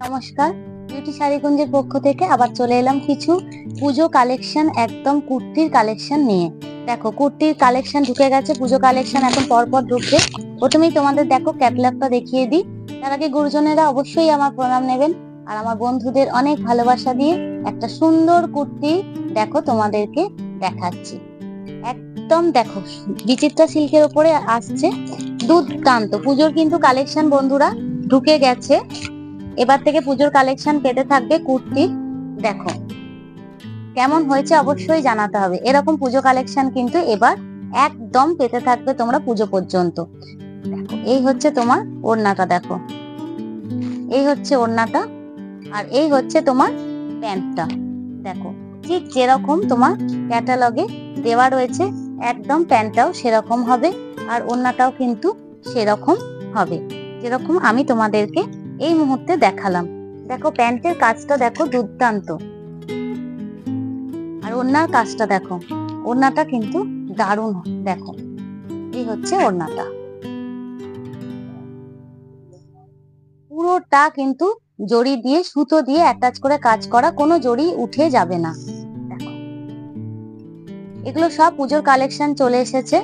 নমস্কার, বিউটি শাড়িকুঞ্জের পক্ষ থেকে আবার চলে এলাম কিছু পুজো কালেকশন, একদম কুর্তির কালেকশন নিয়ে। দেখো কুর্তির কালেকশন ঢুকে গেছে, পুজো কালেকশন এখন পরপর ঢুকবে। প্রথমেই তোমাদের দেখো ক্যাটলগটা দেখিয়ে দিই। তার আগে গুরুজনেরা অবশ্যই আমার প্রণাম নেবেন, আর আমার বন্ধুদের অনেক ভালোবাসা দিয়ে একটা সুন্দর কুর্তি দেখো তোমাদেরকে দেখাচ্ছি। একদম দেখো বিচিত্রা সিল্কের উপরে আসছে, দুর্দান্ত পুজোর কিন্তু কালেকশন বন্ধুরা ঢুকে গেছে। এবার থেকে পুজোর কালেকশন পেতে থাকবে কুর্তি। দেখো কেমন হয়েছে অবশ্যই জানাতে হবে। এরকম পুজো কালেকশন কিন্তু এবার একদম পেতে থাকবে তোমরা পুজো পর্যন্ত। দেখো এই হচ্ছে তোমার ওড়নাটা, দেখো এই হচ্ছে ওড়নাটা, আর এই হচ্ছে তোমার প্যান্টটা। দেখো ঠিক যেরকম তোমার ক্যাটালগে দেওয়া রয়েছে একদম প্যান্টটাও সেরকম হবে, আর ওড়নাটাও কিন্তু সেরকম হবে যেরকম আমি তোমাদেরকে এই মুহূর্তে দেখালাম। দেখো প্যান্টের কাজটা দেখো দুর্দান্ত, আর ওড়নার কাজটা দেখো, ওড়নাটা কিন্তু দারুণ। দেখো এই হচ্ছে ওড়নাটা, পুরোটা কিন্তু জড়ি দিয়ে সুতো দিয়ে অ্যাটাচ করে কাজ করা, কোনো জড়ি উঠে যাবে না। দেখো এগুলো সব পুজোর কালেকশন চলে এসেছে।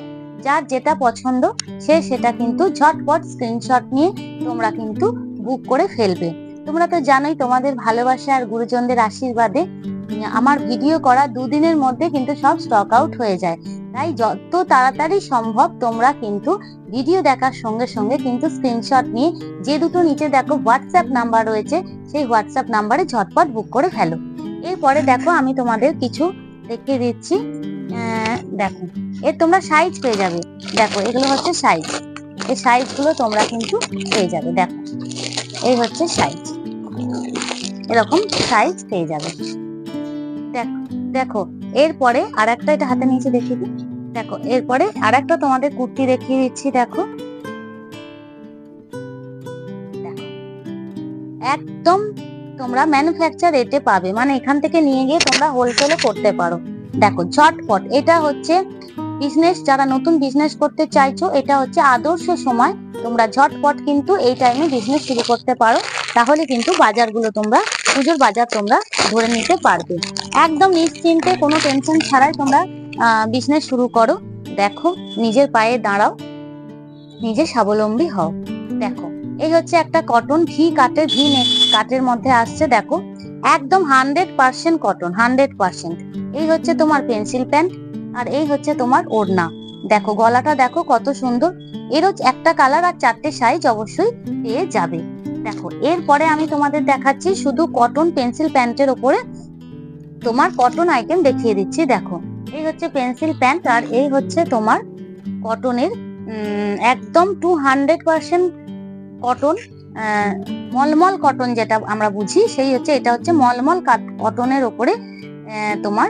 যার যেটা পছন্দ সে সেটা কিন্তু ঝটপট স্ক্রিনশট নিয়ে তোমরা কিন্তু বুক করে ফেলবে। তোমরা তো জানোই তোমাদের ভালোবাসা আর গুরুজনদের আশীর্বাদে আমার ভিডিও করা দুদিনের মধ্যে কিন্তু সব স্টক আউট হয়ে যায়। তাই যত তাড়াতাড়ি সম্ভব তোমরা কিন্তু ভিডিও দেখার সঙ্গে সঙ্গে কিন্তু স্ক্রিনশট নিয়ে যে দুটো নিচে দেখো হোয়াটসঅ্যাপ নাম্বার রয়েছে সেই হোয়াটসঅ্যাপ নাম্বারে ঝটপট বুক করে ফেলো। এরপরে দেখো আমি তোমাদের কিছু দেখিয়ে দিচ্ছি। দেখো এর তোমরা সাইজ পেয়ে যাবে। দেখো এগুলো হচ্ছে সাইজ, এই সাইজ গুলো তোমরা কিন্তু পেয়ে যাবে। দেখো এই হচ্ছে সাইজ, এরকম সাইজ পেয়ে যাবে। দেখো দেখো এরপরে আর একটা, এটা হাতে নিচে দেখিয়ে দিই। দেখো এরপরে আর একটা তোমাদের কুর্তি দেখিয়ে দিচ্ছি। দেখো দেখো একদম তোমরা ম্যানুফ্যাকচার রেটে পাবে, মানে এখান থেকে নিয়ে গিয়ে তোমরা হোলসেলে করতে পারো। দেখো ঝটপট, এটা হচ্ছে বিজনেস, যারা নতুন বিজনেস করতে চাইছো এটা হচ্ছে আদর্শ সময়। তোমরা ঝটপট কিন্তু এই টাইমে বিজনেস শুরু করতে পারো, তাহলে কিন্তু বাজারগুলো তোমরা পুজোর বাজার তোমরা ধরে নিতে পারবে। একদম নিশ্চিন্তে কোনো টেনশন ছাড়াই তোমরা বিজনেস শুরু করো। দেখো নিজের পায়ে দাঁড়াও, নিজে স্বাবলম্বী হও। দেখো এই হচ্ছে একটা কটন ভি কাটের, ভি নেক কাটের মধ্যে আসছে। দেখো একদম 100% কটন, 100%। এই হচ্ছে তোমার পেন্সিল প্যান্ট, আর এই হচ্ছে তোমার ওড়না। দেখো গলাটা দেখো কত সুন্দর। এরও একটা কালার আর 4টে সাইজ অবশ্যই পেয়ে যাবে। দেখো এরপরে আমি তোমাদের দেখাচ্ছি শুধু কটন পেন্সিল প্যান্টের ওপরে তোমার কটন আইটেম দেখিয়ে দিচ্ছি। দেখো এই হচ্ছে পেন্সিল প্যান্ট, আর এই হচ্ছে তোমার কটনের একদম 200% কটন, মলমল কটন যেটা আমরা বুঝি সেই হচ্ছে, এটা হচ্ছে মলমল কটনের ওপরে তোমার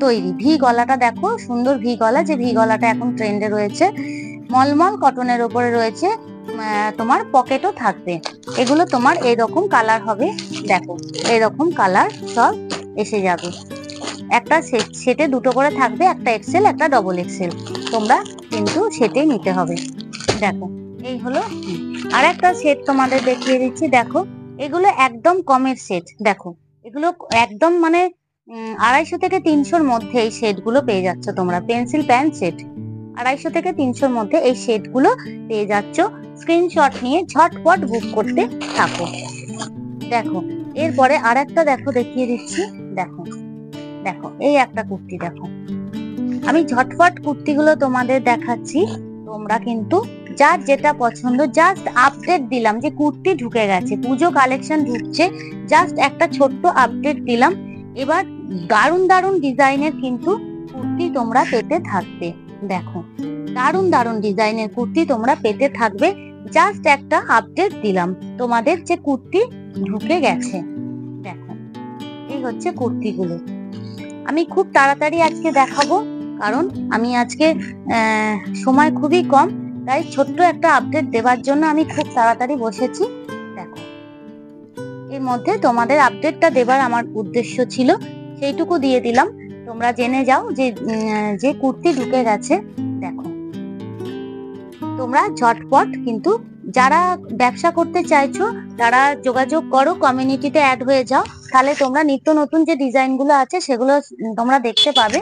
তৈরি। ভি গলাটা দেখো সুন্দর ভি গলা, যে ভি গলাটা এখন ট্রেন্ডে রয়েছে। মলমল কটনের ওপরে রয়েছে তোমার পকেটও থাকবে। এগুলো তোমার এইরকম কালার হবে। দেখো এইরকম কালার সব এসে যাবে। একটা সেটে দুটো করে থাকবে, একটা এক্সেল একটা ডবল এক্সেল, তোমরা কিন্তু সেটে নিতে হবে। দেখো এই হলো আর একটা সেট তোমাদের দেখিয়ে দিচ্ছি। দেখো এগুলো একদম কমের সেট। দেখো এগুলো একদম মানে 250 থেকে 300-র মধ্যে এই সেট গুলো পেয়ে যাচ্ছ তোমরা। পেন্সিল প্যান্ট সেট 250 থেকে 300-র মধ্যে এই সেট গুলো পেয়ে যাচ্ছ। স্ক্রিনশট নিয়ে ঝটপট বুক করতে থাকো। দেখো এরপরে আর একটা দেখো দেখিয়ে দিচ্ছি। দেখো দেখো এই একটা কুর্তি, দেখো আমি ঝটপট কুর্তিগুলো তোমাদের দেখাচ্ছি। তোমরা কিন্তু যার যেটা পছন্দ, জাস্ট আপডেট দিলাম যে কুর্তি ঢুকে গেছে, পুজো কালেকশন ঢুকছে, জাস্ট একটা ছোট্ট আপডেট দিলাম। এবার দারুণ দারুণ ডিজাইনের কিন্তু কুর্তি তোমরা পেতে থাকবে। দেখো দারুণ দারুণ ডিজাইনের কুর্তি তোমরা পেতে থাকবে, জাস্ট একটা আপডেট দিলাম তোমাদের যে কুর্তি ঢুকে গেছে। দেখো এই হচ্ছে কুর্তিগুলো। আমি খুব তাড়াতাড়ি আজকে দেখাবো, কারণ আমি আজকে সময় খুবই কম, তাই ছোট্ট একটা আপডেট দেওয়ার জন্য আমি খুব তাড়াতাড়ি বসেছি। দেখো এর মধ্যে তোমাদের আপডেটটা দেবার আমার উদ্দেশ্য ছিল, সেইটুকু দিয়ে দিলাম। তোমরা জেনে যাও যে যে কুর্তি ঢুকে গেছে। দেখো তোমরা ঝটপট কিন্তু যারা ব্যবসা করতে চাইছো তারা যোগাযোগ করো, কমিউনিটিতে অ্যাড হয়ে যাও, তাহলে তোমরা নিত্য নতুন যে ডিজাইন গুলো আছে সেগুলো তোমরা দেখতে পাবে।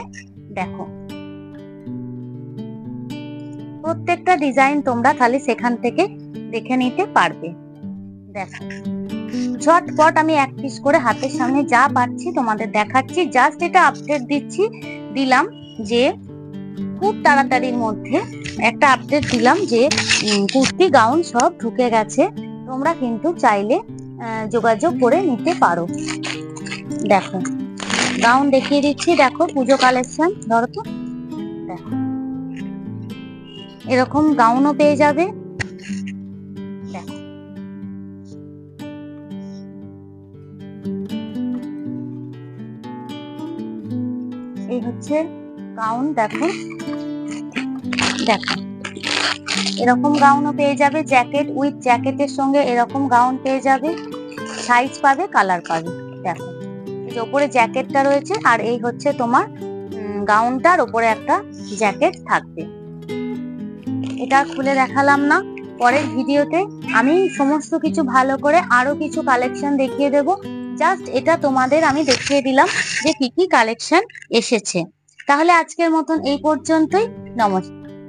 দেখো প্রত্যেকটা ডিজাইন তোমরা তাহলে সেখান থেকে দেখে নিতে পারবে। দেখো ঝটপট আমি এক পিস করে হাতের সামনে যা পাচ্ছি তোমাদের দেখাচ্ছি, জাস্ট এটা আপডেট দিলাম যে খুব তাড়াতাড়ির মধ্যে একটা আপডেট দিলাম যে কুর্তি গাউন সব ঢুকে গেছে, তোমরা কিন্তু চাইলে যোগাযোগ করে নিতে পারো। দেখো গাউন দেখিয়ে দিচ্ছি, দেখো পুজো কালেকশন, ধরো তো, দেখো এরকম গাউনও পেয়ে যাবে। দেখো এই হচ্ছে গাউন, দেখো দেখো এরকম গাউনও পেয়ে যাবে, জ্যাকেট উইথ জ্যাকেটের সঙ্গে এরকম গাউন পেয়ে যাবে, সাইজ পাবে, কালার পাবে। দেখো এই যে ওপরে জ্যাকেটটা রয়েছে আর এই হচ্ছে তোমার গাউনটার ওপরে একটা জ্যাকেট থাকবে। এটা খুলে দেখালাম না, পরের ভিডিওতে আমি সমস্ত কিছু ভালো করে আরো কিছু কালেকশন দেখিয়ে দেব। জাস্ট এটা তোমাদের আমি দেখিয়ে দিলাম যে কি কি কালেকশন এসেছে। তাহলে আজকের মতন এই পর্যন্তই, নমস্কার।